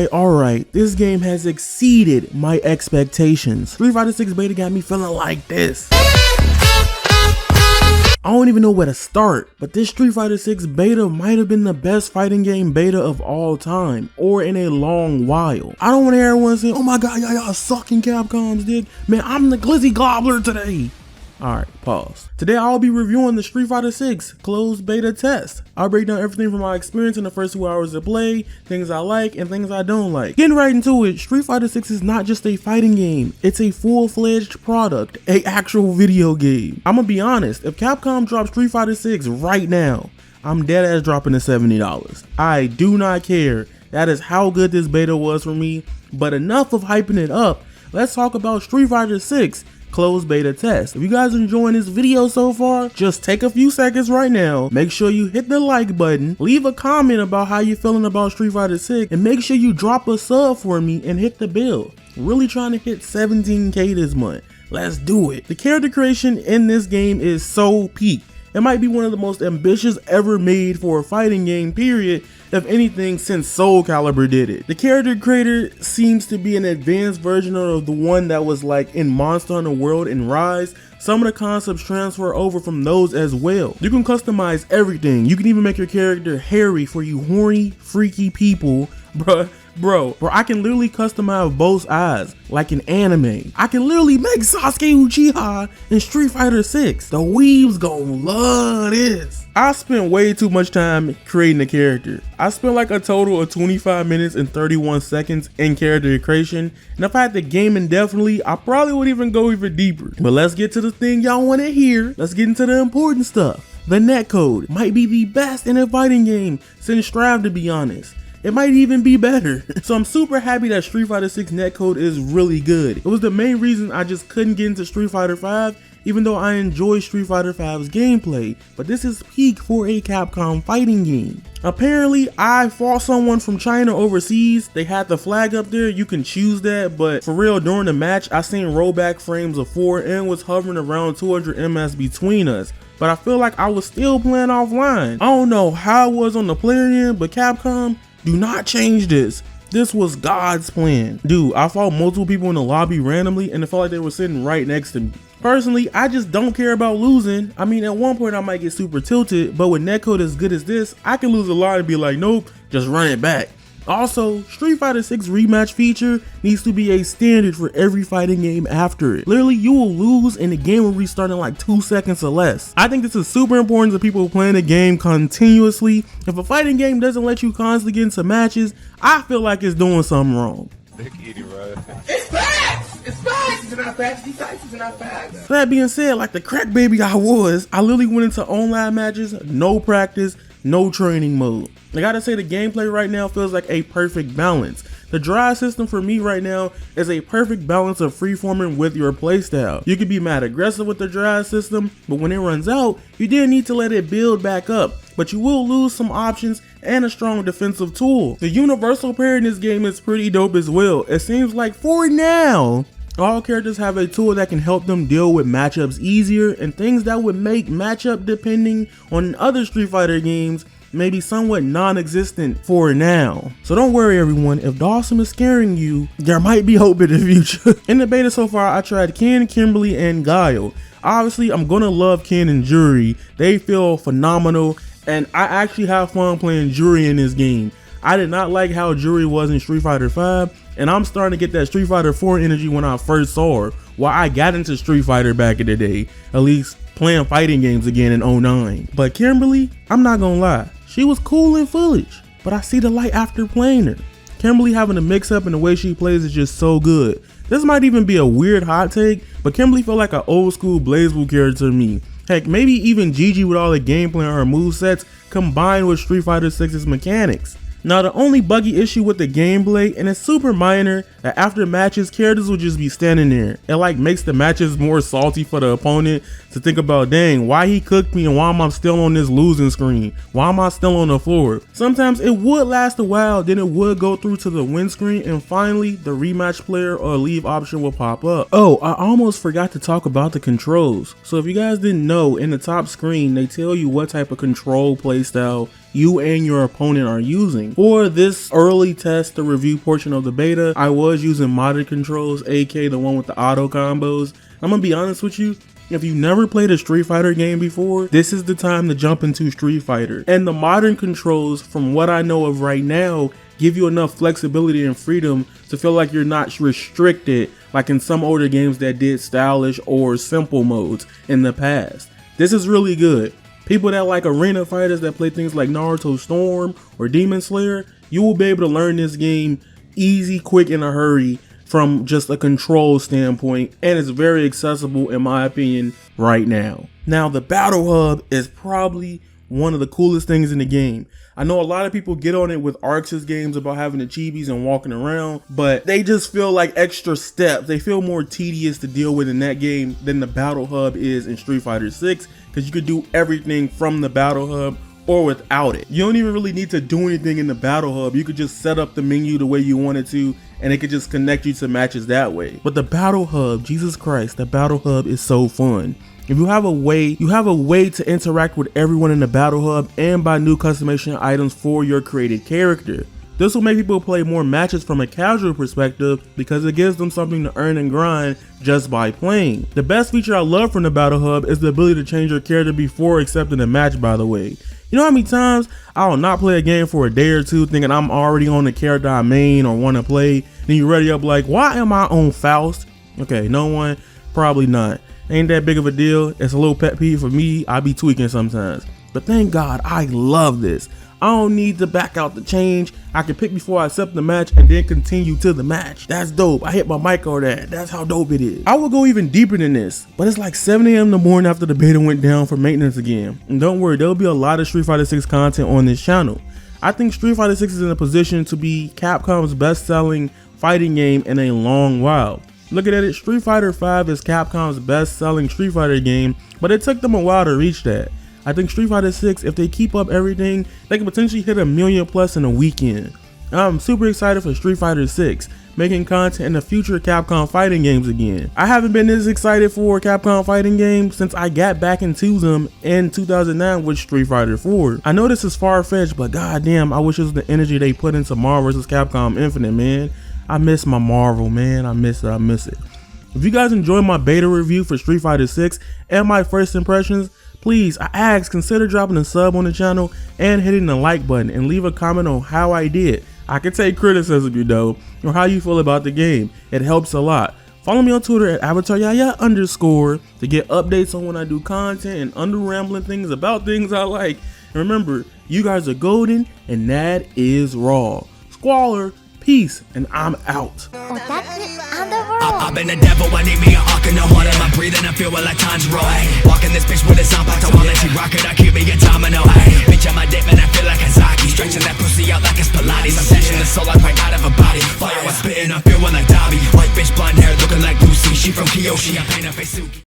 Alright, this game has exceeded my expectations. Street Fighter 6 beta got me feeling like this. I don't even know where to start, but this Street Fighter 6 beta might have been the best fighting game beta of all time, or in a long while. I don't want to hear everyone saying, oh my god, y'all sucking Capcom's dick. Man, I'm the glizzy gobbler today. Alright, pause. Today I'll be reviewing the Street Fighter 6 closed beta test. I'll break down everything from my experience in the first 2 hours of play, things I like and things I don't like. Getting right into it, Street Fighter 6 is not just a fighting game, it's a full-fledged product, a actual video game. I'm gonna be honest, if Capcom drops Street Fighter 6 right now, I'm dead ass dropping the $70. I do not care. That is how good this beta was for me, but enough of hyping it up. Let's talk about Street Fighter 6 closed beta test. If you guys are enjoying this video so far, just take a few seconds right now, make sure you hit the like button, leave a comment about how you're feeling about Street Fighter 6, and make sure you drop a sub for me and hit the bell. Really trying to hit 17K this month. Let's do it. The character creation in this game is so peak. It might be one of the most ambitious ever made for a fighting game, period, if anything, since Soul Calibur did it. The character creator seems to be an advanced version of the one that was like in Monster Hunter World and Rise. Some of the concepts transfer over from those as well. You can customize everything. You can even make your character hairy for you horny, freaky people. Bro, I can literally customize both eyes like an anime. I can literally make Sasuke Uchiha in Street Fighter 6. The weebs gon' love this. I spent way too much time creating a character. I spent like a total of 25 minutes and 31 seconds in character creation, and if I had to game indefinitely, I probably would even go even deeper. But let's get to the thing y'all wanna hear. Let's get into the important stuff. The netcode might be the best in a fighting game since Strive, to be honest. It might even be better. So I'm super happy that Street Fighter 6 netcode is really good. It was the main reason I just couldn't get into Street Fighter 5, even though I enjoy Street Fighter 5's gameplay, but this is peak for a Capcom fighting game. Apparently, I fought someone from China overseas. They had the flag up there, you can choose that, but for real, during the match, I seen rollback frames of 4 and was hovering around 200 ms between us. But I feel like I was still playing offline. I don't know how it was on the player end, but Capcom, do not change this. This was God's plan. Dude, I fought multiple people in the lobby randomly and it felt like they were sitting right next to me. Personally, I just don't care about losing. I mean, at one point I might get super tilted, but with netcode as good as this, I can lose a lot and be like, nope, just run it back. Also, Street Fighter 6 rematch feature needs to be a standard for every fighting game after it. Literally, you will lose and the game will restart in like 2 seconds or less. I think this is super important to people playing the game continuously. If a fighting game doesn't let you constantly get into matches, I feel like it's doing something wrong. It's facts! It's facts! It's not facts. These facts are not facts. So that being said, like the crack baby I literally went into online matches, no practice, no training mode. I gotta say the gameplay right now feels like a perfect balance. The drive system for me right now is a perfect balance of freeforming with your playstyle. You can be mad aggressive with the drive system, but when it runs out, you didn't need to let it build back up. But you will lose some options and a strong defensive tool. The universal pair in this game is pretty dope as well. It seems like for now, all characters have a tool that can help them deal with matchups easier and things that would make matchup depending on other Street Fighter games maybe somewhat non-existent for now. So don't worry everyone, if Dawson is scaring you, there might be hope in the future. In the beta so far, I tried Ken, Kimberly, and Guile. Obviously, I'm gonna love Ken and Jury. They feel phenomenal, and I actually have fun playing Jury in this game. I did not like how Jury was in Street Fighter 5, and I'm starting to get that Street Fighter 4 energy when I first saw her, while I got into Street Fighter back in the day, at least playing fighting games again in 09. But Kimberly, I'm not gonna lie, she was cool and foolish, but I see the light after playing her. Kimberly having a mix up and the way she plays is just so good. This might even be a weird hot take, but Kimberly felt like an old school BlazBlue character to me. Heck, maybe even Gigi with all the gameplay on her movesets combined with Street Fighter 6's mechanics. Now the only buggy issue with the gameplay, and it's super minor, that after matches characters will just be standing there. It like makes the matches more salty for the opponent to think about, dang, why he cooked me and why am I still on this losing screen? Why am I still on the floor? Sometimes it would last a while, then it would go through to the win screen, and finally the rematch player or leave option will pop up. Oh, I almost forgot to talk about the controls. So if you guys didn't know, in the top screen they tell you what type of control playstyle you and your opponent are using. For this early test, the review portion of the beta, I was using modded controls, aka the one with the auto combos. I'm gonna be honest with you, if you've never played a Street Fighter game before, this is the time to jump into Street Fighter. And the modern controls, from what I know of right now, give you enough flexibility and freedom to feel like you're not restricted like in some older games that did stylish or simple modes in the past. This is really good. People that like arena fighters that play things like Naruto Storm or Demon Slayer, you will be able to learn this game easy, quick, in a hurry from just a control standpoint, and it's very accessible in my opinion right now. Now the Battle Hub is probably one of the coolest things in the game. I know a lot of people get on it with Arxis games about having the chibis and walking around, but they just feel like extra steps. They feel more tedious to deal with in that game than the Battle Hub is in Street Fighter 6, because you could do everything from the Battle Hub or without it. You don't even really need to do anything in the Battle Hub. You could just set up the menu the way you wanted to, and it could just connect you to matches that way. But the Battle Hub, Jesus Christ, the Battle Hub is so fun. If you have a way to interact with everyone in the Battle Hub and buy new customization items for your created character. This will make people play more matches from a casual perspective because it gives them something to earn and grind just by playing. The best feature I love from the Battle Hub is the ability to change your character before accepting a match, by the way. You know how many times I will not play a game for a day or two thinking I'm already on the character I main or want to play, then you ready up like, why am I on Faust? Okay, no one, probably not. Ain't that big of a deal. It's a little pet peeve for me. I be tweaking sometimes. But thank God, I love this. I don't need to back out the change. I can pick before I accept the match and then continue to the match. That's dope. I hit my mic on that. That's how dope it is. I will go even deeper than this, but it's like 7 a.m. in the morning after the beta went down for maintenance again. And don't worry, there'll be a lot of Street Fighter 6 content on this channel. I think Street Fighter 6 is in a position to be Capcom's best-selling fighting game in a long while. Looking at it, Street Fighter 5 is Capcom's best-selling Street Fighter game, but it took them a while to reach that. I think Street Fighter 6, if they keep up everything, they can potentially hit 1 million plus in a weekend. I'm super excited for Street Fighter 6, making content in the future Capcom fighting games again. I haven't been this excited for Capcom fighting games since I got back into them in 2009 with Street Fighter 4. I know this is far-fetched, but goddamn, I wish it was the energy they put into Marvel vs. Capcom Infinite, man. I miss my Marvel, man. I miss it. If you guys enjoyed my beta review for Street Fighter 6 and my first impressions, please, I ask, consider dropping a sub on the channel and hitting the like button and leave a comment on how I did. I can take criticism, you know, or how you feel about the game. It helps a lot. Follow me on Twitter at avataryayaTV to get updates on when I do content and under-rambling things about things I like. And remember, you guys are golden and that is raw. Squalor, peace, and I'm out. I've been a devil, I need me an arc in the heart of my breathing, I feel like Tanjiro. Walking this bitch with a sound pack, so I'll let you rock it, I keep me a domino. Bitch, on my dick, man, I feel like Kazaki. Stretching that pussy out like it's Pilates. I'm snatching the soul like right out of a body. Fire, I'm spitting, I'm feeling like Dobby. White bitch, blonde hair, looking like Lucy. She from Kyoshi, I paint her face Suki.